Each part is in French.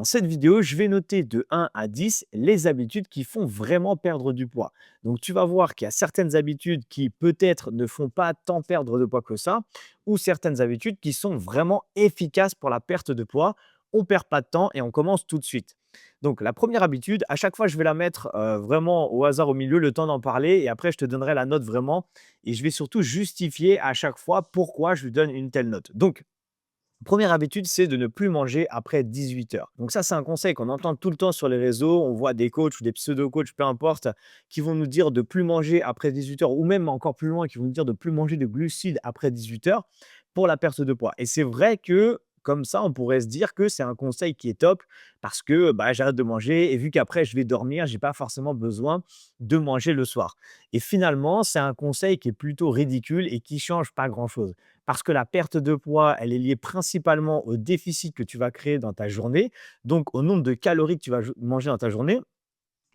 Dans cette vidéo, je vais noter de 1 à 10 les habitudes qui font vraiment perdre du poids. Donc, tu vas voir qu'il y a certaines habitudes qui peut-être ne font pas tant perdre de poids que ça, ou certaines habitudes qui sont vraiment efficaces pour la perte de poids. On perd pas de temps et on commence tout de suite. Donc, la première habitude, à chaque fois, je vais la mettre vraiment au hasard au milieu, le temps d'en parler, et après, je te donnerai la note vraiment. Et je vais surtout justifier à chaque fois pourquoi je lui donne une telle note. Donc, première habitude, c'est de ne plus manger après 18 heures. Donc ça, c'est un conseil qu'on entend tout le temps sur les réseaux. On voit des coachs ou des pseudo-coachs, peu importe, qui vont nous dire de plus manger après 18 heures, ou même encore plus loin, qui vont nous dire de plus manger de glucides après 18 heures pour la perte de poids. Et c'est vrai que comme ça, on pourrait se dire que c'est un conseil qui est top parce que bah, j'arrête de manger et vu qu'après je vais dormir, j'ai pas forcément besoin de manger le soir. Et finalement, c'est un conseil qui est plutôt ridicule et qui change pas grand-chose. Parce que la perte de poids, elle est liée principalement au déficit que tu vas créer dans ta journée, donc au nombre de calories que tu vas manger dans ta journée.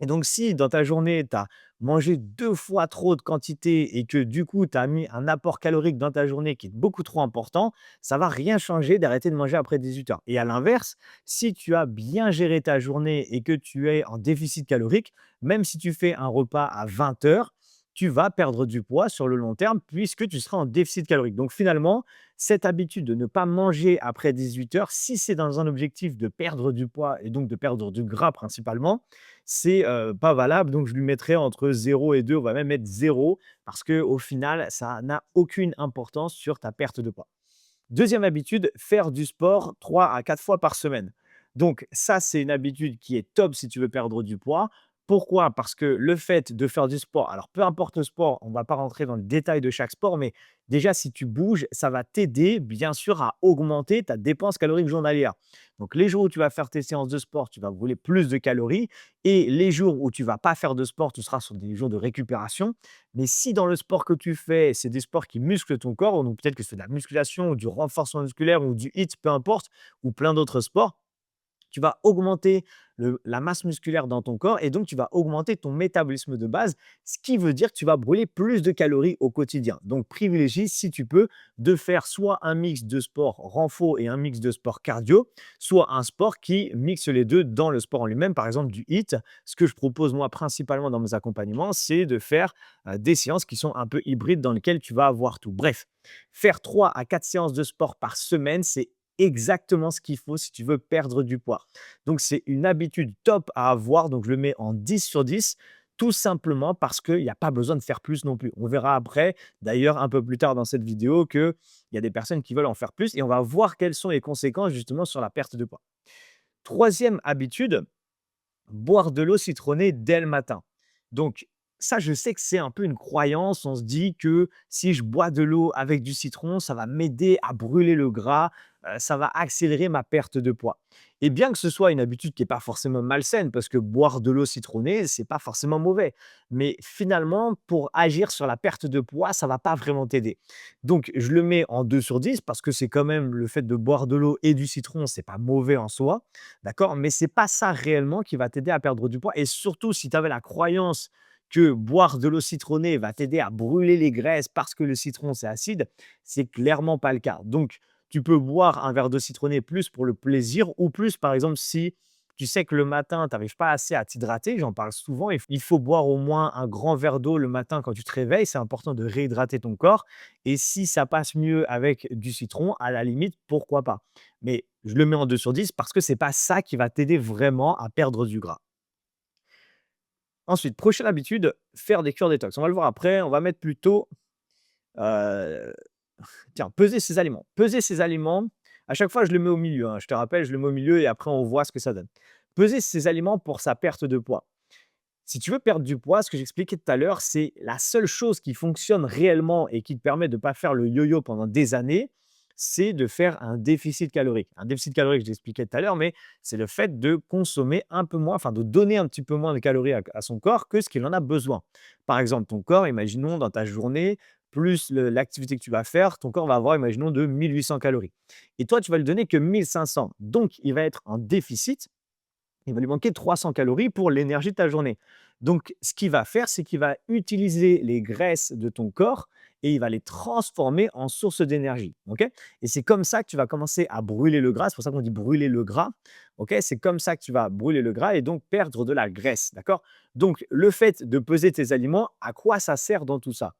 Et donc, si dans ta journée, tu as mangé 2 fois trop de quantité et que du coup, tu as mis un apport calorique dans ta journée qui est beaucoup trop important, ça va rien changer d'arrêter de manger après 18 heures. Et à l'inverse, si tu as bien géré ta journée et que tu es en déficit calorique, même si tu fais un repas à 20 heures, tu vas perdre du poids sur le long terme puisque tu seras en déficit calorique. Donc finalement, cette habitude de ne pas manger après 18 heures, si c'est dans un objectif de perdre du poids et donc de perdre du gras principalement, c'est, pas valable, donc je lui mettrai entre 0 et 2. On va même mettre 0 parce qu'au final, ça n'a aucune importance sur ta perte de poids. Deuxième habitude, faire du sport 3 à 4 fois par semaine. Donc ça, c'est une habitude qui est top si tu veux perdre du poids. Pourquoi? Parce que le fait de faire du sport, alors peu importe le sport, on ne va pas rentrer dans le détail de chaque sport, mais déjà si tu bouges, ça va t'aider bien sûr à augmenter ta dépense calorique journalière. Donc les jours où tu vas faire tes séances de sport, tu vas brûler plus de calories et les jours où tu vas pas faire de sport, tu seras sur des jours de récupération. Mais si dans le sport que tu fais, c'est des sports qui musclent ton corps, donc peut-être que c'est de la musculation ou du renforcement musculaire ou du HIIT, peu importe, ou plein d'autres sports, tu vas augmenter la masse musculaire dans ton corps et donc tu vas augmenter ton métabolisme de base, ce qui veut dire que tu vas brûler plus de calories au quotidien. Donc privilégie, si tu peux, de faire soit un mix de sport renfo et un mix de sport cardio, soit un sport qui mixe les deux dans le sport en lui-même, par exemple du HIIT. Ce que je propose moi principalement dans mes accompagnements, c'est de faire des séances qui sont un peu hybrides dans lesquelles tu vas avoir tout. Bref, faire 3 à 4 séances de sport par semaine, c'est exactement ce qu'il faut si tu veux perdre du poids. Donc, c'est une habitude top à avoir. Donc, je le mets en 10 sur 10, tout simplement parce qu'il n'y a pas besoin de faire plus non plus. On verra après, d'ailleurs, un peu plus tard dans cette vidéo, qu'il y a des personnes qui veulent en faire plus et on va voir quelles sont les conséquences justement sur la perte de poids. Troisième habitude, boire de l'eau citronnée dès le matin. Donc ça, je sais que c'est un peu une croyance. On se dit que si je bois de l'eau avec du citron, ça va m'aider à brûler le gras, ça va accélérer ma perte de poids. Et bien que ce soit une habitude qui est pas forcément malsaine, parce que boire de l'eau citronnée, c'est pas forcément mauvais. Mais finalement, pour agir sur la perte de poids, ça va pas vraiment t'aider. Donc je le mets en 2 sur 10 parce que c'est quand même le fait de boire de l'eau et du citron, c'est pas mauvais en soi. D'accord? Mais c'est pas ça réellement qui va t'aider à perdre du poids et surtout si tu avais la croyance que boire de l'eau citronnée va t'aider à brûler les graisses parce que le citron, c'est acide, c'est clairement pas le cas. Donc, tu peux boire un verre d'eau citronnée plus pour le plaisir ou plus, par exemple, si tu sais que le matin, tu n'arrives pas assez à t'hydrater, j'en parle souvent, il faut boire au moins un grand verre d'eau le matin quand tu te réveilles, c'est important de réhydrater ton corps et si ça passe mieux avec du citron, à la limite, pourquoi pas? Mais je le mets en 2 sur 10 parce que c'est pas ça qui va t'aider vraiment à perdre du gras. Ensuite, prochaine habitude, faire des cures détox. On va le voir après, on va mettre plutôt, heu, tiens, peser ses aliments. Peser ses aliments, à chaque fois je le mets au milieu, hein, je te rappelle, je le mets au milieu et après on voit ce que ça donne. Peser ses aliments pour sa perte de poids. Si tu veux perdre du poids, ce que j'expliquais tout à l'heure, c'est la seule chose qui fonctionne réellement et qui te permet de ne pas faire le yo-yo pendant des années, c'est de faire un déficit calorique. Un déficit calorique, je l'expliquais tout à l'heure, mais c'est le fait de consommer un peu moins, enfin de donner un petit peu moins de calories à son corps que ce qu'il en a besoin. Par exemple, ton corps, imaginons dans ta journée, plus l'activité que tu vas faire, ton corps va avoir, imaginons, de 1800 calories. Et toi, tu vas lui donner que 1500. Donc, il va être en déficit, il va lui manquer 300 calories pour l'énergie de ta journée. Donc, ce qu'il va faire, c'est qu'il va utiliser les graisses de ton corps et il va les transformer en source d'énergie. Ok? Et c'est comme ça que tu vas commencer à brûler le gras. C'est pour ça qu'on dit brûler le gras. Ok? C'est comme ça que tu vas brûler le gras et donc perdre de la graisse. D'accord? Donc, le fait de peser tes aliments, à quoi ça sert dans tout ça?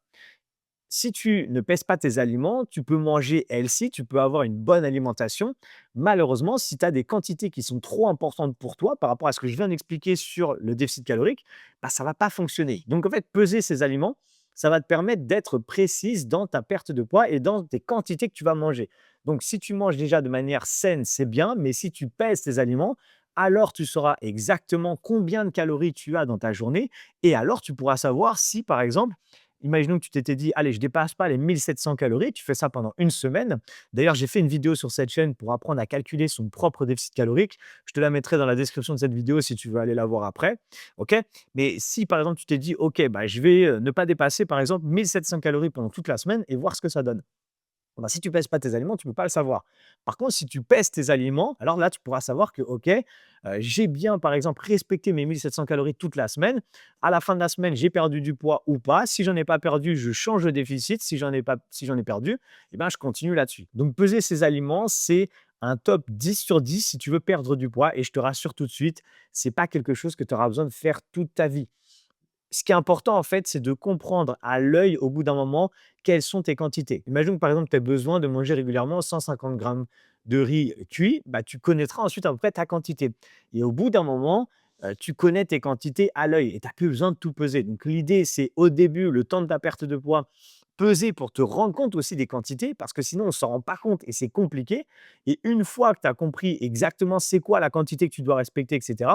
Si tu ne pèses pas tes aliments, tu peux manger healthy, tu peux avoir une bonne alimentation. Malheureusement, si tu as des quantités qui sont trop importantes pour toi par rapport à ce que je viens d'expliquer sur le déficit calorique, bah, ça ne va pas fonctionner. Donc, en fait, peser ces aliments, ça va te permettre d'être précise dans ta perte de poids et dans tes quantités que tu vas manger. Donc, si tu manges déjà de manière saine, c'est bien, mais si tu pèses tes aliments, alors tu sauras exactement combien de calories tu as dans ta journée et alors tu pourras savoir si, par exemple, imaginons que tu t'étais dit: «Allez, je dépasse pas les 1 700 calories», tu fais ça pendant une semaine. D'ailleurs, j'ai fait une vidéo sur cette chaîne pour apprendre à calculer son propre déficit calorique. Je te la mettrai dans la description de cette vidéo si tu veux aller la voir après, OK? Mais si, par exemple, tu t'es dit: «OK, bah, je vais, ne pas dépasser, par exemple, 1 700 calories pendant toute la semaine et voir ce que ça donne». Bah, si tu pèses pas tes aliments, tu peux pas le savoir. Par contre, si tu pèses tes aliments, alors là, tu pourras savoir que, OK, j'ai bien, par exemple, respecté mes 1 700 calories toute la semaine. À la fin de la semaine, j'ai perdu du poids ou pas. Si j'en ai pas perdu, je change de déficit. Si j'en ai perdu, eh ben, je continue là-dessus. Donc, peser ses aliments, c'est un top 10 sur 10 si tu veux perdre du poids. Et je te rassure tout de suite, c'est pas quelque chose que tu auras besoin de faire toute ta vie. Ce qui est important, en fait, c'est de comprendre à l'œil, au bout d'un moment, quelles sont tes quantités. Imagine que, par exemple, tu as besoin de manger régulièrement 150 grammes de riz cuit, bah, tu connaîtras ensuite à peu près ta quantité. Et au bout d'un moment, tu connais tes quantités à l'œil et tu n'as plus besoin de tout peser. Donc l'idée, c'est au début, le temps de ta perte de poids, peser pour te rendre compte aussi des quantités, parce que sinon on ne s'en rend pas compte et c'est compliqué. Et une fois que tu as compris exactement c'est quoi la quantité que tu dois respecter, etc.,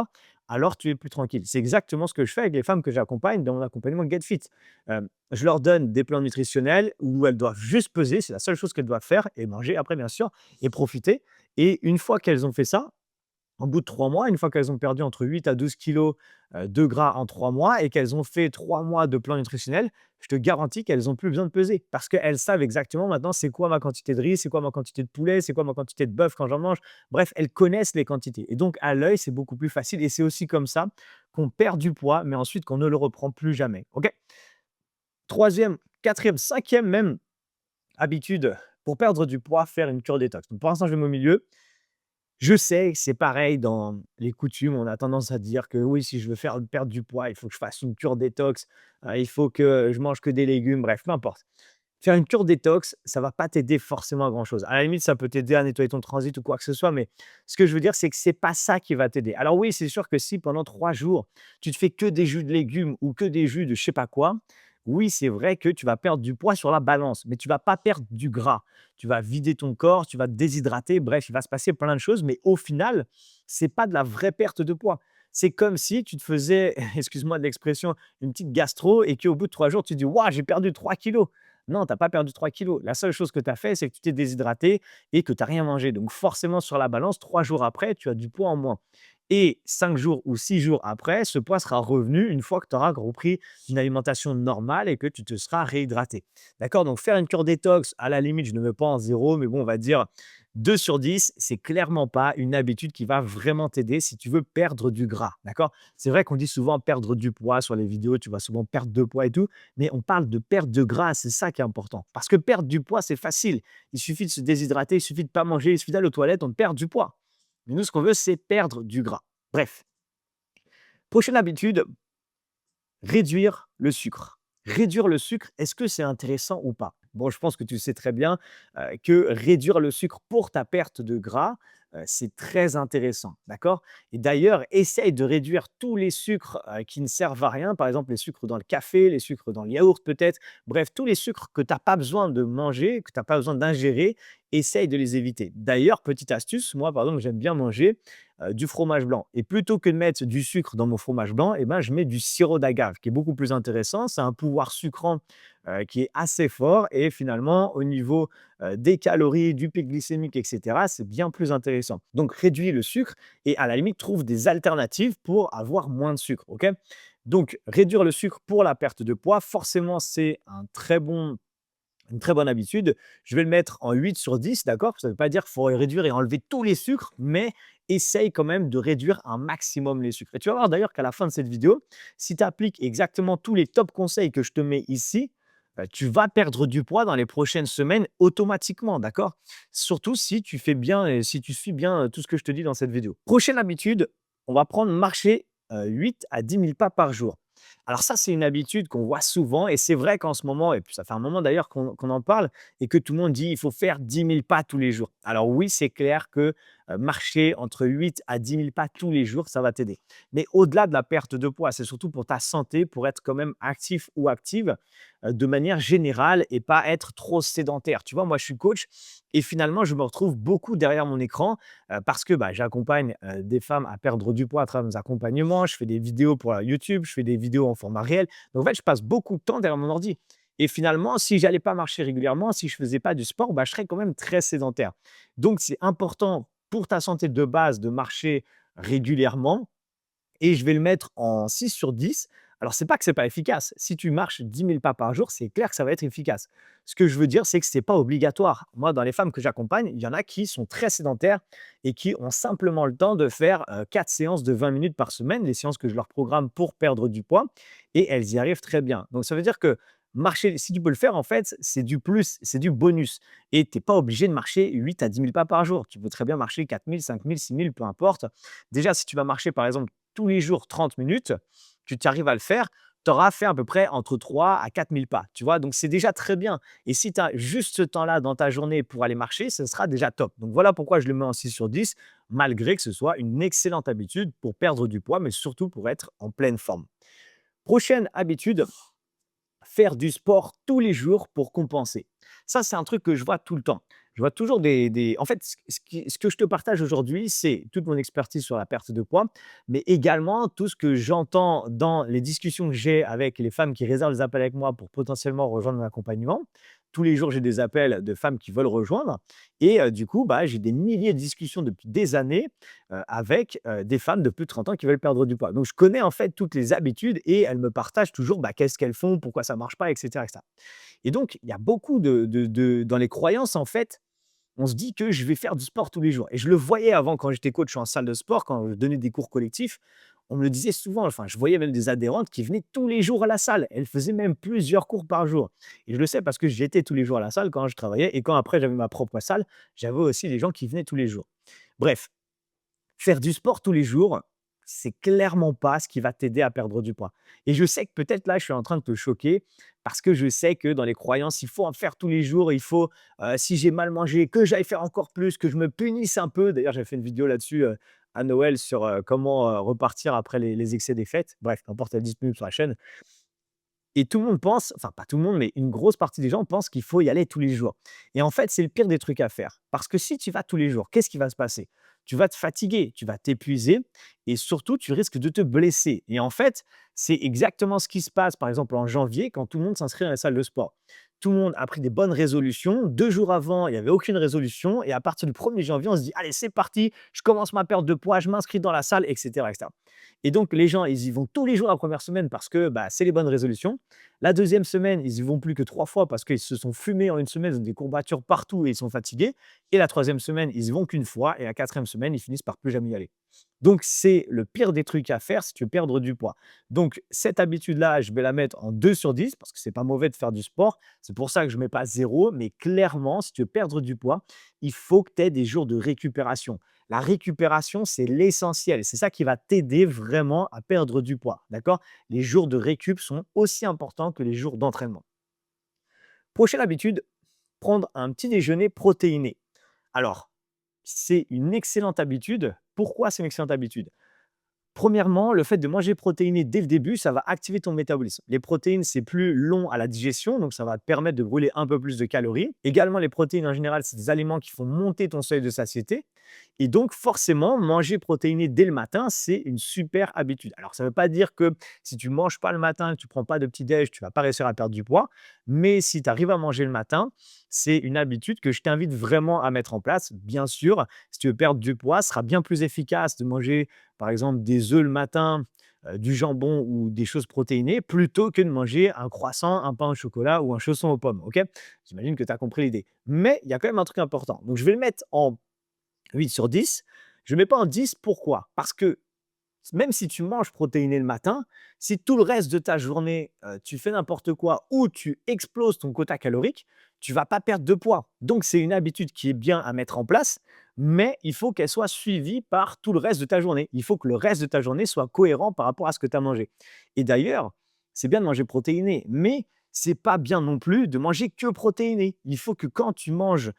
alors tu es plus tranquille. C'est exactement ce que je fais avec les femmes que j'accompagne dans mon accompagnement Get Fit. Je leur donne des plans nutritionnels où elles doivent juste peser, c'est la seule chose qu'elles doivent faire et manger après bien sûr et profiter. Et une fois qu'elles ont fait ça, au bout de 3 mois, une fois qu'elles ont perdu entre 8 à 12 kilos de gras en 3 mois et qu'elles ont fait 3 mois de plan nutritionnel, je te garantis qu'elles ont plus besoin de peser parce qu'elles savent exactement maintenant c'est quoi ma quantité de riz, c'est quoi ma quantité de poulet, c'est quoi ma quantité de bœuf quand j'en mange. Bref, elles connaissent les quantités et donc à l'œil, c'est beaucoup plus facile et c'est aussi comme ça qu'on perd du poids, mais ensuite qu'on ne le reprend plus jamais. OK? 3e, 4e, 5e même habitude pour perdre du poids, faire une cure détox. Donc pour l'instant, je vais au milieu. Je sais que c'est pareil dans les coutumes, on a tendance à dire que oui, si je veux faire perdre du poids, il faut que je fasse une cure détox, il faut que je mange que des légumes, bref, peu importe. Faire une cure détox, ça va pas t'aider forcément à grand chose. À la limite, ça peut t'aider à nettoyer ton transit ou quoi que ce soit, mais ce que je veux dire, c'est que c'est pas ça qui va t'aider. Alors oui, c'est sûr que si pendant 3 jours, tu te fais que des jus de légumes ou que des jus de je sais pas quoi, oui, c'est vrai que tu vas perdre du poids sur la balance, mais tu vas pas perdre du gras. Tu vas vider ton corps, tu vas te déshydrater, bref, il va se passer plein de choses, mais au final, c'est pas de la vraie perte de poids. C'est comme si tu te faisais, excuse-moi de l'expression, une petite gastro et qu'au bout de 3 jours, tu te dis: «Waouh, j'ai perdu 3 kilos». Non, tu as pas perdu 3 kilos. La seule chose que tu as fait, c'est que tu t'es déshydraté et que tu as rien mangé. Donc forcément, sur la balance, 3 jours après, tu as du poids en moins. Et 5 jours ou 6 jours après, ce poids sera revenu une fois que tu auras repris une alimentation normale et que tu te seras réhydraté. D'accord? Donc faire une cure détox, à la limite, je ne mets pas en zéro, mais bon, on va dire 2 sur 10, c'est clairement pas une habitude qui va vraiment t'aider si tu veux perdre du gras. D'accord? C'est vrai qu'on dit souvent perdre du poids sur les vidéos, tu vois souvent perdre de poids et tout, mais on parle de perte de gras, c'est ça qui est important. Parce que perdre du poids, c'est facile. Il suffit de se déshydrater, il suffit de pas manger, il suffit d'aller aux toilettes, on perd du poids. Mais nous, ce qu'on veut, c'est perdre du gras. Bref, prochaine habitude, réduire le sucre. Réduire le sucre, est-ce que c'est intéressant ou pas? Bon, je pense que tu sais très bien, que réduire le sucre pour ta perte de gras, c'est très intéressant, d'accord? Et d'ailleurs, essaye de réduire tous les sucres, qui ne servent à rien, par exemple les sucres dans le café, les sucres dans le yaourt peut-être, bref, tous les sucres que tu as pas besoin de manger, que tu as pas besoin d'ingérer, essaye de les éviter. D'ailleurs, petite astuce, moi par exemple, j'aime bien manger, du fromage blanc et plutôt que de mettre du sucre dans mon fromage blanc et ben, je mets du sirop d'agave qui est beaucoup plus intéressant. C'est un pouvoir sucrant, qui est assez fort et finalement au niveau, des calories, du pic glycémique et cetera, c'est bien plus intéressant. Donc réduis le sucre et à la limite trouve des alternatives pour avoir moins de sucre, OK? Donc réduire le sucre pour la perte de poids, forcément c'est un très bon une très bonne habitude. Je vais le mettre en 8 sur 10, d'accord? Ça ne veut pas dire qu'il faut réduire et enlever tous les sucres, mais essaye quand même de réduire un maximum les sucres. Et tu vas voir d'ailleurs qu'à la fin de cette vidéo, si tu appliques exactement tous les top conseils que je te mets ici, tu vas perdre du poids dans les prochaines semaines automatiquement, d'accord? Surtout si tu fais bien et si tu suis bien tout ce que je te dis dans cette vidéo. Prochaine habitude, on va prendre marcher 8 à 10 000 pas par jour. Alors ça, c'est une habitude qu'on voit souvent et c'est vrai qu'en ce moment, et puis ça fait un moment d'ailleurs qu'on en parle et que tout le monde dit il faut faire 10 000 pas tous les jours. Alors oui, c'est clair que marcher entre 8 à 10 000 pas tous les jours, ça va t'aider. Mais au-delà de la perte de poids, c'est surtout pour ta santé, pour être quand même actif ou active de manière générale et pas être trop sédentaire. Tu vois, moi, je suis coach et finalement, je me retrouve beaucoup derrière mon écran parce que bah, j'accompagne des femmes à perdre du poids à travers mes accompagnements. Je fais des vidéos pour YouTube, je fais des vidéos en format réel. Donc, en fait, je passe beaucoup de temps derrière mon ordi. Et finalement, si j'allais pas marcher régulièrement, si je faisais pas du sport, bah, je serais quand même très sédentaire. Donc, c'est important pour ta santé de base de marcher régulièrement et je vais le mettre en 6 sur 10. Alors, c'est pas que c'est pas efficace. Si tu marches 10 000 pas par jour, c'est clair que ça va être efficace. Ce que je veux dire, c'est que c'est pas obligatoire. Moi, dans les femmes que j'accompagne, il y en a qui sont très sédentaires et qui ont simplement le temps de faire 4 séances de 20 minutes par semaine, les séances que je leur programme pour perdre du poids, et elles y arrivent très bien. Donc, ça veut dire que marcher, si tu peux le faire, en fait, c'est du plus, c'est du bonus. Et tu n'es pas obligé de marcher 8 à 10 000 pas par jour. Tu peux très bien marcher 4 000, 5 000, 6 000, peu importe. Déjà, si tu vas marcher, par exemple, tous les jours 30 minutes, tu t'arrives à le faire, tu auras fait à peu près entre 3 à 4 000 pas, tu vois? Donc c'est déjà très bien et si tu as juste ce temps-là dans ta journée pour aller marcher, ce sera déjà top. Donc voilà pourquoi je le mets en 6 sur 10, malgré que ce soit une excellente habitude pour perdre du poids, mais surtout pour être en pleine forme. Prochaine habitude, faire du sport tous les jours pour compenser. Ça, c'est un truc que je vois tout le temps. Je vois toujours des en fait, ce que je te partage aujourd'hui, c'est toute mon expertise sur la perte de poids, mais également tout ce que j'entends dans les discussions que j'ai avec les femmes qui réservent des appels avec moi pour potentiellement rejoindre mon accompagnement. Tous les jours, j'ai des appels de femmes qui veulent rejoindre et du coup, bah, j'ai des milliers de discussions depuis des années, avec, des femmes de plus de 30 ans qui veulent perdre du poids. Donc je connais en fait toutes les habitudes et elles me partagent toujours, bah, qu'est-ce qu'elles font, pourquoi ça marche pas et cetera et cetera. Et donc il y a beaucoup de dans les croyances en fait, on se dit que je vais faire du sport tous les jours et je le voyais avant quand j'étais coach en salle de sport, quand je donnais des cours collectifs, on me le disait souvent, enfin je voyais même des adhérentes qui venaient tous les jours à la salle. Elles faisaient même plusieurs cours par jour et je le sais parce que j'étais tous les jours à la salle quand je travaillais et quand après j'avais ma propre salle, j'avais aussi des gens qui venaient tous les jours. Bref, faire du sport tous les jours, c'est clairement pas ce qui va t'aider à perdre du poids. Et je sais que peut-être là, je suis en train de te choquer parce que je sais que dans les croyances, il faut en faire tous les jours. Il faut, si j'ai mal mangé, que j'aille faire encore plus, que je me punisse un peu. D'ailleurs, j'ai fait une vidéo là-dessus à Noël sur comment repartir après les excès des fêtes. Bref, n'importe, elle est disponible sur la chaîne. Et tout le monde pense, enfin pas tout le monde, mais une grosse partie des gens pensent qu'il faut y aller tous les jours. Et en fait, c'est le pire des trucs à faire. Parce que si tu vas tous les jours, qu'est-ce qui va se passer? Tu vas te fatiguer, tu vas t'épuiser et surtout, tu risques de te blesser. Et en fait, c'est exactement ce qui se passe, par exemple, en janvier, quand tout le monde s'inscrit dans la salle de sport. Tout le monde a pris des bonnes résolutions. 2 jours avant, il n'y avait aucune résolution. Et à partir du 1er janvier, on se dit, allez, c'est parti, je commence ma perte de poids, je m'inscris dans la salle, etc., etc. Et donc, les gens, ils y vont tous les jours la première semaine parce que bah, c'est les bonnes résolutions. La deuxième semaine, ils y vont plus que 3 fois parce qu'ils se sont fumés en une semaine, ils ont des courbatures partout et ils sont fatigués. Et la troisième semaine, ils y vont qu'une fois. Et la quatrième semaine, ils finissent par plus jamais y aller. Donc, c'est le pire des trucs à faire si tu veux perdre du poids. Donc, cette habitude-là, je vais la mettre en 2 sur 10 parce que c'est pas mauvais de faire du sport. C'est pour ça que je ne mets pas 0. Mais clairement, si tu veux perdre du poids, il faut que tu aies des jours de récupération. La récupération, c'est l'essentiel. C'est ça qui va t'aider vraiment à perdre du poids. D'accord? Les jours de récup sont aussi importants que les jours d'entraînement. Prochaine habitude, prendre un petit déjeuner protéiné. Alors, c'est une excellente habitude. Pourquoi c'est une excellente habitude? Premièrement, le fait de manger protéiné dès le début, ça va activer ton métabolisme. Les protéines, c'est plus long à la digestion, donc ça va te permettre de brûler un peu plus de calories. Également, les protéines en général, c'est des aliments qui font monter ton seuil de satiété. Et donc, forcément, manger protéiné dès le matin, c'est une super habitude. Alors, ça ne veut pas dire que si tu ne manges pas le matin, que tu ne prends pas de petit-déj, tu ne vas pas réussir à perdre du poids. Mais si tu arrives à manger le matin, c'est une habitude que je t'invite vraiment à mettre en place. Bien sûr, si tu veux perdre du poids, ce sera bien plus efficace de manger, par exemple, des œufs le matin du jambon ou des choses protéinées plutôt que de manger un croissant, un pain au chocolat ou un chausson aux pommes, OK? J'imagine que tu as compris l'idée. Mais il y a quand même un truc important. Donc je vais le mettre en 8 sur 10. Je ne le mets pas en 10, pourquoi? Parce que même si tu manges protéiné le matin, si tout le reste de ta journée, tu fais n'importe quoi ou tu exploses ton quota calorique, tu vas pas perdre de poids. Donc c'est une habitude qui est bien à mettre en place, mais il faut qu'elle soit suivie par tout le reste de ta journée. Il faut que le reste de ta journée soit cohérent par rapport à ce que tu as mangé. Et d'ailleurs, c'est bien de manger protéiné, mais c'est pas bien non plus de manger que protéiné. Il faut que quand tu manges,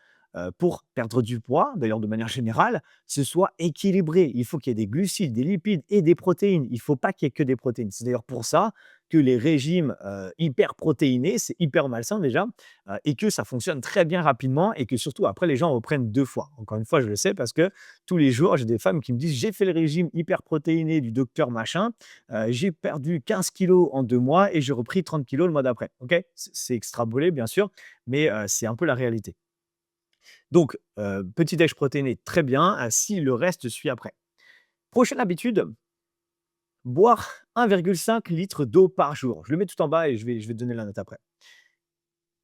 pour perdre du poids, d'ailleurs de manière générale, ce soit équilibré. Il faut qu'il y ait des glucides, des lipides et des protéines. Il ne faut pas qu'il y ait que des protéines. C'est d'ailleurs pour ça que les régimes hyper protéinés, c'est hyper malsain déjà, et que ça fonctionne très bien rapidement et que surtout après les gens reprennent 2 fois. Encore une fois, je le sais parce que tous les jours, j'ai des femmes qui me disent: «J'ai fait le régime hyper protéiné du docteur machin, j'ai perdu 15 kilos en 2 mois et j'ai repris 30 kilos le mois d'après». OK? C'est extrapolé bien sûr, mais c'est un peu la réalité. Donc, petit déj protéiné, très bien, si le reste suit après. Prochaine habitude, boire 1,5 litre d'eau par jour. Je le mets tout en bas et je vais te donner la note après.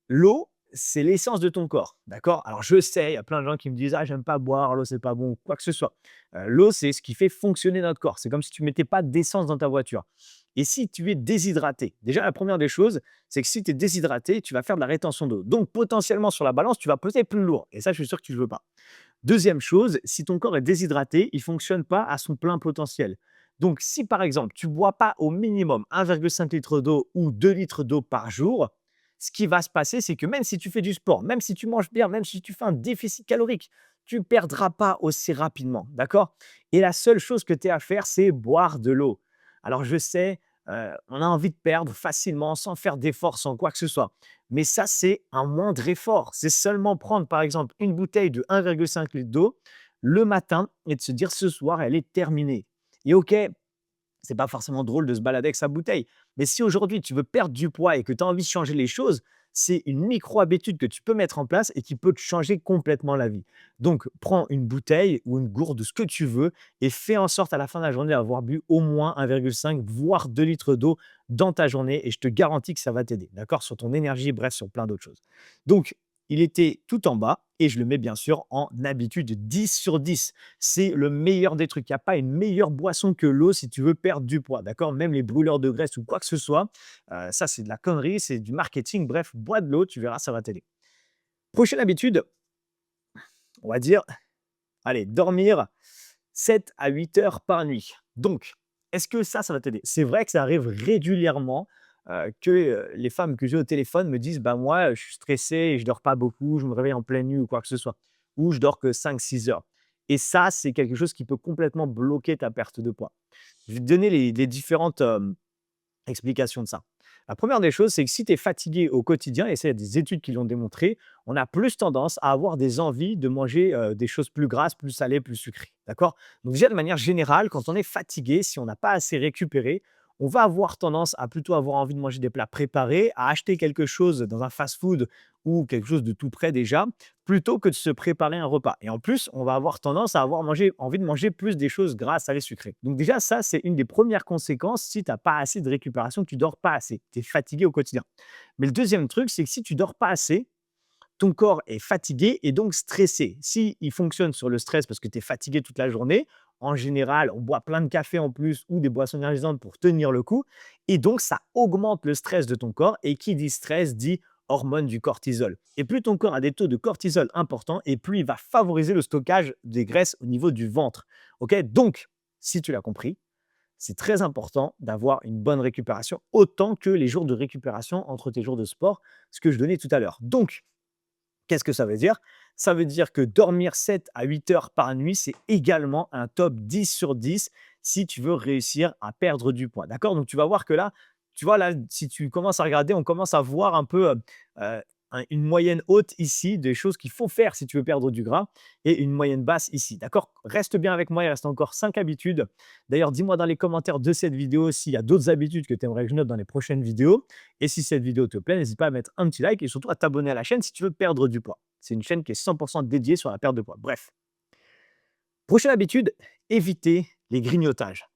L'eau, c'est l'essence de ton corps, d'accord? Alors je sais, il y a plein de gens qui me disent: «Ah j'aime pas boire, l'eau c'est pas bon», quoi que ce soit. L'eau, c'est ce qui fait fonctionner notre corps. C'est comme si tu mettais pas d'essence dans ta voiture. Et si tu es déshydraté, déjà la première des choses, c'est que si tu es déshydraté, tu vas faire de la rétention d'eau. Donc potentiellement sur la balance, tu vas peser plus lourd et ça, je suis sûr que tu ne le veux pas. Deuxième chose, si ton corps est déshydraté, il ne fonctionne pas à son plein potentiel. Donc si par exemple, tu ne bois pas au minimum 1,5 litre d'eau ou 2 litres d'eau par jour, ce qui va se passer, c'est que même si tu fais du sport, même si tu manges bien, même si tu fais un déficit calorique, tu ne perdras pas aussi rapidement, d'accord? Et la seule chose que tu as à faire, c'est boire de l'eau. Alors je sais, on a envie de perdre facilement, sans faire d'efforts, sans quoi que ce soit. Mais ça, c'est un moindre effort. C'est seulement prendre, par exemple, une bouteille de 1,5 litre d'eau le matin et de se dire: «Ce soir, elle est terminée». Et OK, c'est pas forcément drôle de se balader avec sa bouteille. Mais si aujourd'hui tu veux perdre du poids et que tu as envie de changer les choses, c'est une micro-habitude que tu peux mettre en place et qui peut te changer complètement la vie. Donc, prends une bouteille ou une gourde, ce que tu veux, et fais en sorte à la fin de la journée d'avoir bu au moins 1,5 voire 2 litres d'eau dans ta journée et je te garantis que ça va t'aider, d'accord? Sur ton énergie, bref, sur plein d'autres choses. Donc, il était tout en bas et je le mets bien sûr en habitude 10 sur 10. C'est le meilleur des trucs. Il n'y a pas une meilleure boisson que l'eau si tu veux perdre du poids, d'accord? Même les brûleurs de graisse ou quoi que ce soit, ça, c'est de la connerie, c'est du marketing. Bref, bois de l'eau, tu verras, ça va t'aider. Prochaine habitude, on va dire, allez, dormir 7 à 8 heures par nuit. Donc, est-ce que ça va t'aider? C'est vrai que ça arrive régulièrement, que, les femmes que j'ai au téléphone me disent: «Bah, moi, je suis stressée et je dors pas beaucoup, je me réveille en pleine nuit» ou quoi que ce soit. Ou je dors que 5 6 heures. Et ça, c'est quelque chose qui peut complètement bloquer ta perte de poids. Je vais te donner les différentes, explication de ça. La première des choses, c'est que si tu es fatigué au quotidien, et ça, il y a des études qui l'ont démontré, on a plus tendance à avoir des envies de manger des choses plus grasses, plus salées, plus sucrées. D'accord? Donc, déjà, de manière générale, quand on est fatigué, si on n'a pas assez récupéré, on va avoir tendance à plutôt avoir envie de manger des plats préparés, à acheter quelque chose dans un fast-food ou quelque chose de tout prêt déjà, plutôt que de se préparer un repas. Et en plus, on va avoir tendance à avoir envie de manger plus des choses grasses, salées, sucrées. Donc déjà, ça, c'est une des premières conséquences si tu n'as pas assez de récupération, que tu dors pas assez, tu es fatigué au quotidien. Mais le deuxième truc, c'est que si tu dors pas assez, ton corps est fatigué et donc stressé. Si il fonctionne sur le stress parce que tu es fatigué toute la journée, en général, on boit plein de café en plus ou des boissons énergisantes pour tenir le coup et donc ça augmente le stress de ton corps et qui dit stress dit hormone du cortisol. Et plus ton corps a des taux de cortisol importants et plus il va favoriser le stockage des graisses au niveau du ventre. OK? Donc, si tu l'as compris, c'est très important d'avoir une bonne récupération, autant que les jours de récupération entre tes jours de sport, ce que je donnais tout à l'heure. Donc, qu'est-ce que ça veut dire? Ça veut dire que dormir 7 à 8 heures par nuit, c'est également un top 10 sur 10 si tu veux réussir à perdre du poids. D'accord? Donc tu vas voir que là, tu vois là, si tu commences à regarder, on commence à voir un peu, heu, une moyenne haute ici des choses qu'il faut faire si tu veux perdre du gras et une moyenne basse ici. D'accord? Reste bien avec moi, il reste encore 5 habitudes. D'ailleurs, dis-moi dans les commentaires de cette vidéo s'il y a d'autres habitudes que tu aimerais que je note dans les prochaines vidéos. Et si cette vidéo te plaît, n'hésite pas à mettre un petit like et surtout à t'abonner à la chaîne si tu veux perdre du poids. C'est une chaîne qui est 100% dédiée sur la perte de poids. Bref, prochaine habitude, éviter les grignotages.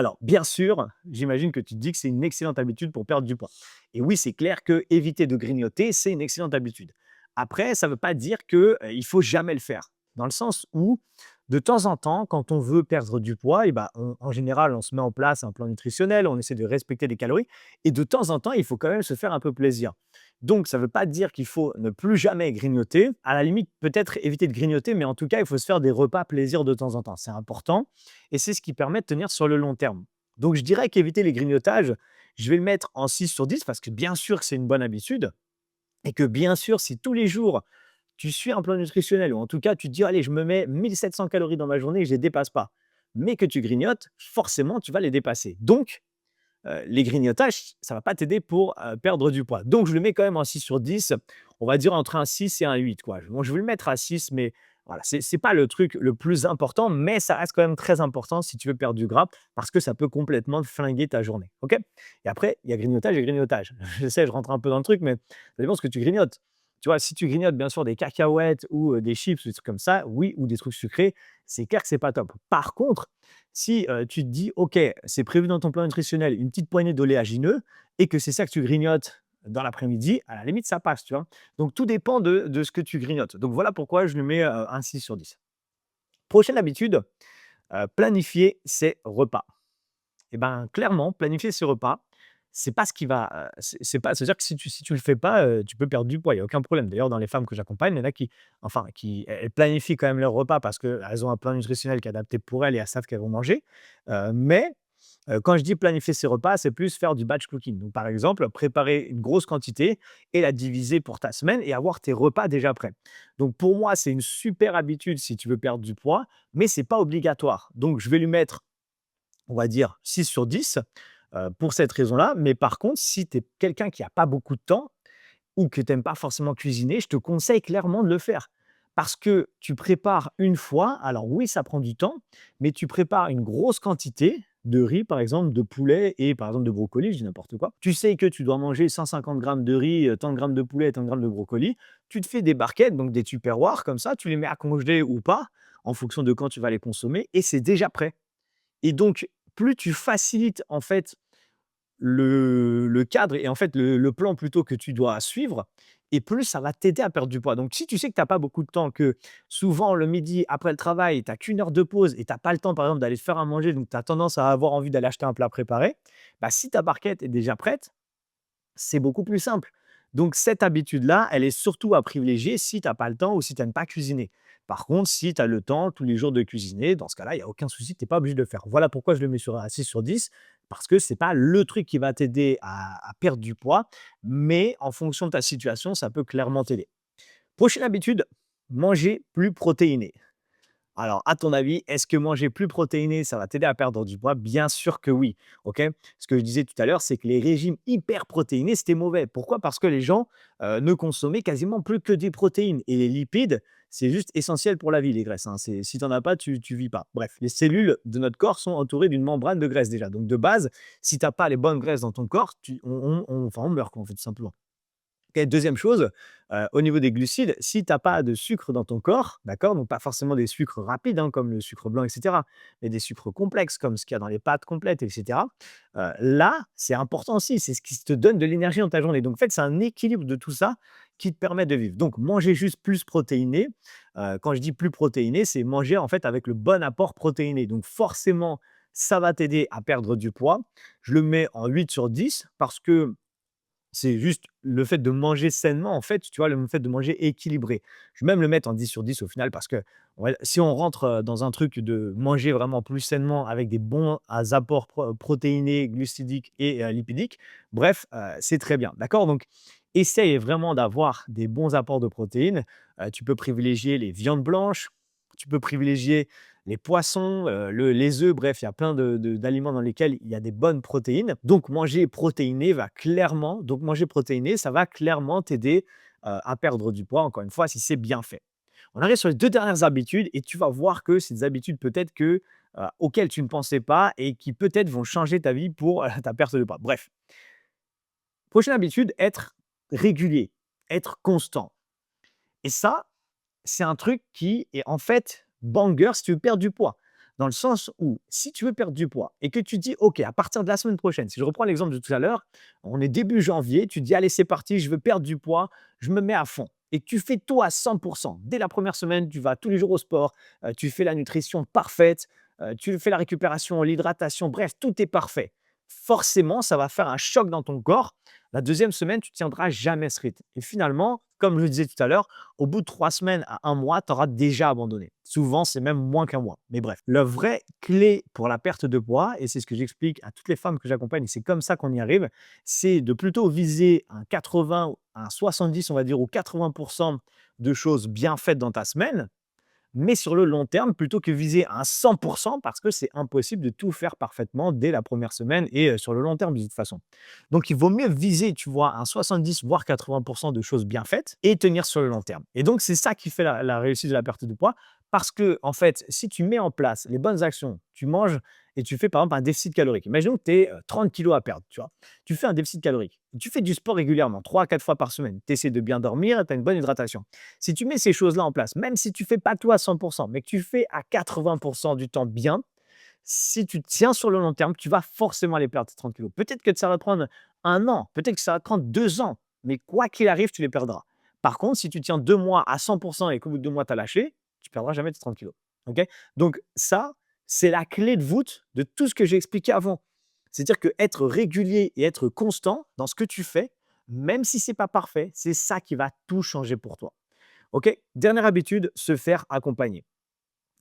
Alors, bien sûr, j'imagine que tu te dis que c'est une excellente habitude pour perdre du poids. Et oui, c'est clair que éviter de grignoter, c'est une excellente habitude. Après, ça ne veut pas dire qu'il il faut jamais le faire. Dans le sens où, de temps en temps, quand on veut perdre du poids, et ben, en général, on se met en place un plan nutritionnel, on essaie de respecter les calories. Et de temps en temps, il faut quand même se faire un peu plaisir. Donc, ça ne veut pas dire qu'il faut ne plus jamais grignoter. À la limite, peut-être éviter de grignoter, mais en tout cas, il faut se faire des repas plaisir de temps en temps. C'est important et c'est ce qui permet de tenir sur le long terme. Donc, je dirais qu'éviter les grignotages, je vais le mettre en 6 sur 10 parce que bien sûr que c'est une bonne habitude et que bien sûr, si tous les jours tu suis un plan nutritionnel ou en tout cas tu te dis allez, je me mets 1700 calories dans ma journée et je ne les dépasse pas, mais que tu grignotes, forcément, tu vas les dépasser. Donc, les grignotages, ça ne va pas t'aider pour perdre du poids. Donc, je le mets quand même en 6 sur 10. On va dire entre un 6 et un 8, quoi. Bon, je vais le mettre à 6, mais voilà, c'est pas le truc le plus important, mais ça reste quand même très important si tu veux perdre du gras parce que ça peut complètement flinguer ta journée. OK? Et après, il y a grignotage et grignotage. Je sais, je rentre un peu dans le truc, mais ça dépend ce que tu grignotes. Tu vois, si tu grignotes bien sûr des cacahuètes ou des chips ou des trucs comme ça, oui, ou des trucs sucrés, c'est clair que c'est pas top. Par contre, si, tu te dis: «OK, c'est prévu dans ton plan nutritionnel, une petite poignée d'oléagineux» et que c'est ça que tu grignotes dans l'après-midi, à la limite, ça passe, tu vois? Donc tout dépend de ce que tu grignotes. Donc voilà pourquoi je lui mets, un 6 sur 10. Prochaine habitude, planifier ses repas. Et ben, clairement, planifier ses repas, c'est pas ce qui va, c'est pas c'est-à-dire que si tu le fais pas, tu peux perdre du poids, il y a aucun problème. D'ailleurs, dans les femmes que j'accompagne, il y en a qui enfin, qui elles planifient quand même leurs repas parce qu'elles ont un plan nutritionnel qui est adapté pour elles et elles savent qu'elles vont manger. Mais quand je dis planifier ses repas, c'est plus faire du batch cooking. Donc, par exemple, préparer une grosse quantité et la diviser pour ta semaine et avoir tes repas déjà prêts. Donc, pour moi, c'est une super habitude si tu veux perdre du poids, mais c'est pas obligatoire. Donc, je vais lui mettre, on va dire 6 sur 10 pour cette raison-là. Mais par contre, si tu es quelqu'un qui a pas beaucoup de temps ou que tu aimes pas forcément cuisiner, je te conseille clairement de le faire. Parce que tu prépares une fois, alors oui, ça prend du temps, mais tu prépares une grosse quantité de riz, par exemple, de poulet et par exemple de brocoli, je dis n'importe quoi. Tu sais que tu dois manger 150 grammes de riz, tant de grammes de poulet, tant de grammes de brocoli. Tu te fais des barquettes, donc des tupperwares comme ça, tu les mets à congeler ou pas, en fonction de quand tu vas les consommer, et c'est déjà prêt. Et donc, plus tu facilites en fait le cadre et en fait le plan plutôt que tu dois suivre et plus ça va t'aider à perdre du poids. Donc si tu sais que tu as pas beaucoup de temps, que souvent le midi après le travail, tu as qu'1 heure de pause et tu as pas le temps par exemple d'aller te faire à manger, donc tu as tendance à avoir envie d'aller acheter un plat préparé, bah, si ta barquette est déjà prête, c'est beaucoup plus simple. Donc cette habitude-là, elle est surtout à privilégier si tu as pas le temps ou si tu aimes pas cuisiner. Par contre, si tu as le temps tous les jours de cuisiner, dans ce cas-là, il y a aucun souci, tu es pas obligé de le faire. Voilà pourquoi je le mets sur un 6 sur 10 parce que c'est pas le truc qui va t'aider à perdre du poids, mais en fonction de ta situation, ça peut clairement t'aider. Prochaine habitude, manger plus protéiné. Alors, à ton avis, est-ce que manger plus protéiné, ça va t'aider à perdre du poids? Bien sûr que oui, OK? Ce que je disais tout à l'heure, c'est que les régimes hyper protéinés, c'était mauvais. Pourquoi? Parce que les gens, ne consommaient quasiment plus que des protéines et les lipides, c'est juste essentiel pour la vie, les graisses, hein. C'est si tu en as pas, tu vis pas. Bref, les cellules de notre corps sont entourées d'une membrane de graisse déjà. Donc de base, si tu as pas les bonnes graisses dans ton corps, tu on enfin, on meurt quoi, en fait, tout simplement. OK, 2e chose, au niveau des glucides, si tu as pas de sucre dans ton corps, d'accord? Donc pas forcément des sucres rapides, hein, comme le sucre blanc et cetera, mais des sucres complexes comme ce qu'il y a dans les pâtes complètes et cetera. Là, c'est important aussi, c'est ce qui te donne de l'énergie dans ta journée. Donc en fait, c'est un équilibre de tout ça qui te permet de vivre. Donc manger juste plus protéiné, quand je dis plus protéiné, c'est manger en fait avec le bon apport protéiné. Donc forcément, ça va t'aider à perdre du poids. Je le mets en 8 sur 10 parce que c'est juste le fait de manger sainement, en fait, tu vois? Le fait de manger équilibré. Je vais même le mettre en 10 sur 10 au final parce que, ouais, si on rentre, dans un truc de manger vraiment plus sainement avec des bons apports protéinés, glucidiques et lipidiques, bref, c'est très bien, d'accord? Donc essaye vraiment d'avoir des bons apports de protéines. Tu peux privilégier les viandes blanches, tu peux privilégier les poissons, les œufs, bref, il y a plein d'aliments dans lesquels il y a des bonnes protéines. Donc manger protéiné, ça va clairement t'aider, à perdre du poids, encore une fois, si c'est bien fait. On arrive sur les 2 dernières habitudes et tu vas voir que c'est des habitudes peut-être que, auxquelles tu ne pensais pas et qui peut-être vont changer ta vie pour, ta perte de poids. Bref, prochaine habitude, être régulier, être constant et ça, c'est un truc qui est en fait banger si tu veux perdre du poids. Dans le sens où, si tu veux perdre du poids et que tu dis: «OK, à partir de la semaine prochaine», si je reprends l'exemple de tout à l'heure, on est début janvier, tu dis: «Allez, c'est parti, je veux perdre du poids, je me mets à fond» et que tu fais tout à 100. Dès la première semaine, tu vas tous les jours au sport, tu fais la nutrition parfaite, tu fais la récupération, l'hydratation, bref, tout est parfait. Forcément, ça va faire un choc dans ton corps. La deuxième semaine, tu ne tiendras jamais ce rythme et finalement, comme je le disais tout à l'heure, au bout de 3 semaines à un mois, tu auras déjà abandonné. Souvent, c'est même moins qu'un mois. Mais bref, la vraie clé pour la perte de poids, et c'est ce que j'explique à toutes les femmes que j'accompagne, et c'est comme ça qu'on y arrive, c'est de plutôt viser un 80, un 70, on va dire, ou 80 de choses bien faites dans ta semaine, mais sur le long terme, plutôt que viser un 100 parce que c'est impossible de tout faire parfaitement dès la première semaine et sur le long terme de toute façon. Donc il vaut mieux viser, tu vois, un 70 voire 80 de choses bien faites et tenir sur le long terme. Et donc c'est ça qui fait la réussite de la perte de poids parce que en fait, si tu mets en place les bonnes actions, tu manges et tu fais par exemple un déficit calorique. Imaginons que tu aies 30 kilos à perdre, tu vois. Tu fais un déficit calorique. Tu fais du sport régulièrement, 3 à 4 fois par semaine. Tu essaies de bien dormir, tu as une bonne hydratation. Si tu mets ces choses-là en place, même si tu fais pas tout à 100 mais que tu fais à 80 du temps bien, si tu tiens sur le long terme, tu vas forcément aller perdre tes 30 kilos. Peut-être que ça va prendre un an, peut-être que ça va prendre 2 ans, mais quoi qu'il arrive, tu les perdras. Par contre, si tu tiens 2 mois à 100 et qu'au bout de 2 mois, tu as lâché, tu perdras jamais tes 30 kilos. OK? Donc ça, c'est la clé de voûte de tout ce que j'ai expliqué avant. C'est-à-dire qu'être régulier et être constant dans ce que tu fais, même si c'est pas parfait, c'est ça qui va tout changer pour toi. OK? Dernière habitude, se faire accompagner.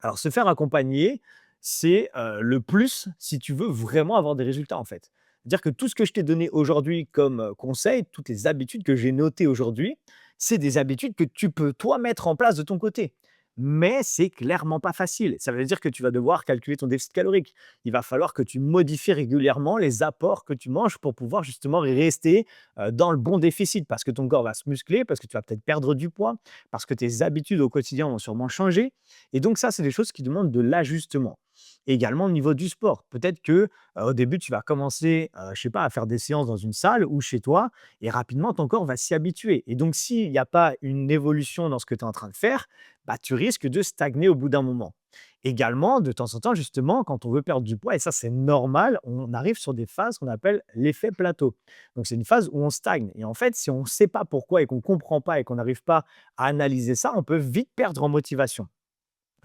Alors se faire accompagner, c'est, le plus si tu veux vraiment avoir des résultats, en fait. C'est-à-dire que tout ce que je t'ai donné aujourd'hui comme, conseil, toutes les habitudes que j'ai notées aujourd'hui, c'est des habitudes que tu peux toi mettre en place de ton côté. Mais c'est clairement pas facile. Ça veut dire que tu vas devoir calculer ton déficit calorique. Il va falloir que tu modifies régulièrement les apports que tu manges pour pouvoir justement rester, dans le bon déficit. Parce que ton corps va se muscler, parce que tu vas peut-être perdre du poids, parce que tes habitudes au quotidien vont sûrement changer et donc ça, c'est des choses qui demandent de l'ajustement. Également au niveau du sport. Peut-être que, au début, tu vas commencer, je sais pas, à faire des séances dans une salle ou chez toi et rapidement ton corps va s'y habituer et donc s'il n'y a pas une évolution dans ce que tu es en train de faire, bah, tu risques de stagner au bout d'un moment. Également, de temps en temps, justement, quand on veut perdre du poids et ça, c'est normal, on arrive sur des phases qu'on appelle l'effet plateau. Donc c'est une phase où on stagne et en fait, si on ne sait pas pourquoi et qu'on ne comprend pas et qu'on n'arrive pas à analyser ça, on peut vite perdre en motivation.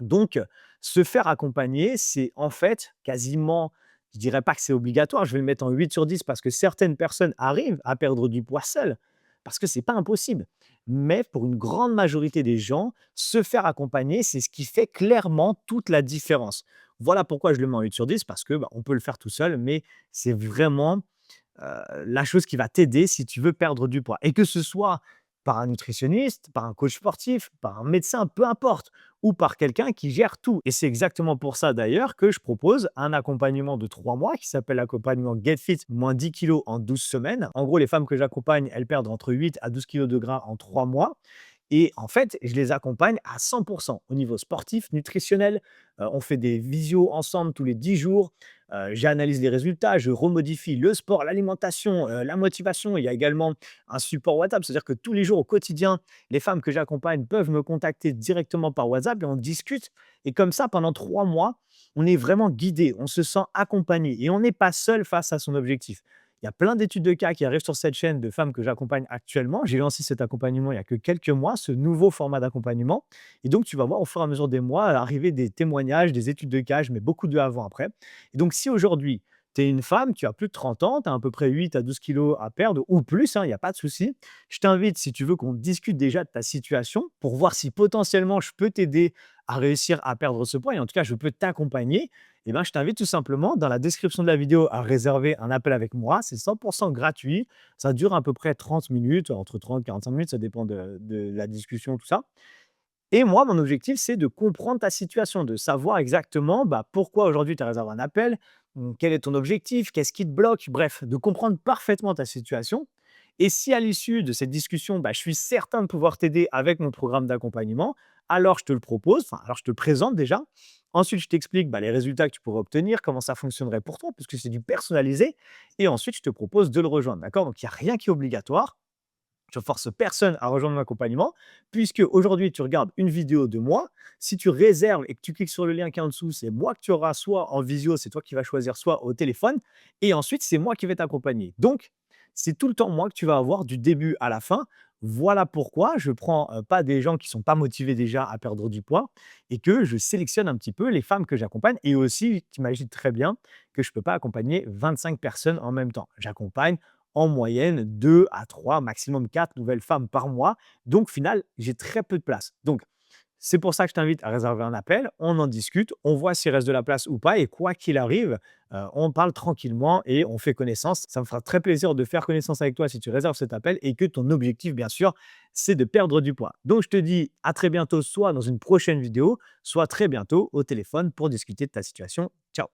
Donc, se faire accompagner, c'est en fait quasiment, je dirais pas que c'est obligatoire, je vais le mettre en 8 sur 10 parce que certaines personnes arrivent à perdre du poids seules, parce que c'est pas impossible. Mais pour une grande majorité des gens, se faire accompagner, c'est ce qui fait clairement toute la différence. Voilà pourquoi je le mets en 8 sur 10 parce que, bah, on peut le faire tout seul, mais c'est vraiment la chose qui va t'aider si tu veux perdre du poids et que ce soit par un nutritionniste, par un coach sportif, par un médecin, peu importe, ou par quelqu'un qui gère tout. Et c'est exactement pour ça d'ailleurs que je propose un accompagnement de 3 mois qui s'appelle l'accompagnement Get Fit, moins 10 kilos en 12 semaines. En gros, les femmes que j'accompagne, elles perdent entre 8 à 12 kilos de gras en 3 mois. Et en fait, je les accompagne à 100 au niveau sportif, nutritionnel. On fait des visios ensemble tous les 10 jours. J'analyse les résultats, je remodifie le sport, l'alimentation, la motivation. Il y a également un support WhatsApp, c'est-à-dire que tous les jours au quotidien, les femmes que j'accompagne peuvent me contacter directement par WhatsApp et on discute. Et comme ça, pendant 3 mois, on est vraiment guidé, on se sent accompagné et on n'est pas seul face à son objectif. Il y a plein d'études de cas qui arrivent sur cette chaîne de femmes que j'accompagne actuellement. J'ai lancé cet accompagnement il y a que quelques mois, ce nouveau format d'accompagnement. Et donc, tu vas voir au fur et à mesure des mois arriver des témoignages, des études de cas. Je mets beaucoup de avant-après. Et donc, si aujourd'hui, tu es une femme, tu as plus de 30 ans, tu as à peu près 8 à 12 kilos à perdre ou plus, hein, il n'y a pas de souci. Je t'invite, si tu veux, qu'on discute déjà de ta situation pour voir si potentiellement je peux t'aider à réussir à perdre ce poids. Et en tout cas, je peux t'accompagner. Eh ben, je t'invite tout simplement dans la description de la vidéo à réserver un appel avec moi. C'est 100 gratuit. Ça dure à peu près 30 minutes, entre 30 et 45 minutes, ça dépend de la discussion, tout ça. Et moi, mon objectif, c'est de comprendre ta situation, de savoir exactement bah, pourquoi aujourd'hui tu as réservé un appel, quel est ton objectif, qu'est-ce qui te bloque, bref, de comprendre parfaitement ta situation. Et si à l'issue de cette discussion, bah, je suis certain de pouvoir t'aider avec mon programme d'accompagnement, alors je te le propose, enfin, alors je te le présente déjà. Ensuite, je t'explique bah, les résultats que tu pourrais obtenir, comment ça fonctionnerait pour toi, puisque c'est du personnalisé. Et ensuite, je te propose de le rejoindre. D'accord? Donc, il n'y a rien qui est obligatoire. Je force personne à rejoindre mon accompagnement, puisque aujourd'hui, tu regardes une vidéo de moi. Si tu réserves et que tu cliques sur le lien qui est en dessous, c'est moi que tu auras soit en visio, c'est toi qui vas choisir, soit au téléphone. Et ensuite, c'est moi qui vais t'accompagner. Donc, c'est tout le temps moi que tu vas avoir du début à la fin. Voilà pourquoi je prends pas des gens qui sont pas motivés déjà à perdre du poids et que je sélectionne un petit peu les femmes que j'accompagne. Et aussi, tu imagines très bien que je ne peux pas accompagner 25 personnes en même temps. J'accompagne en moyenne 2 à 3, maximum 4 nouvelles femmes par mois. Donc, au final, j'ai très peu de place. Donc, c'est pour ça que je t'invite à réserver un appel. On en discute, on voit s'il reste de la place ou pas. Et quoi qu'il arrive, on parle tranquillement et on fait connaissance. Ça me fera très plaisir de faire connaissance avec toi si tu réserves cet appel et que ton objectif, bien sûr, c'est de perdre du poids. Donc, je te dis à très bientôt, soit dans une prochaine vidéo, soit très bientôt au téléphone pour discuter de ta situation. Ciao.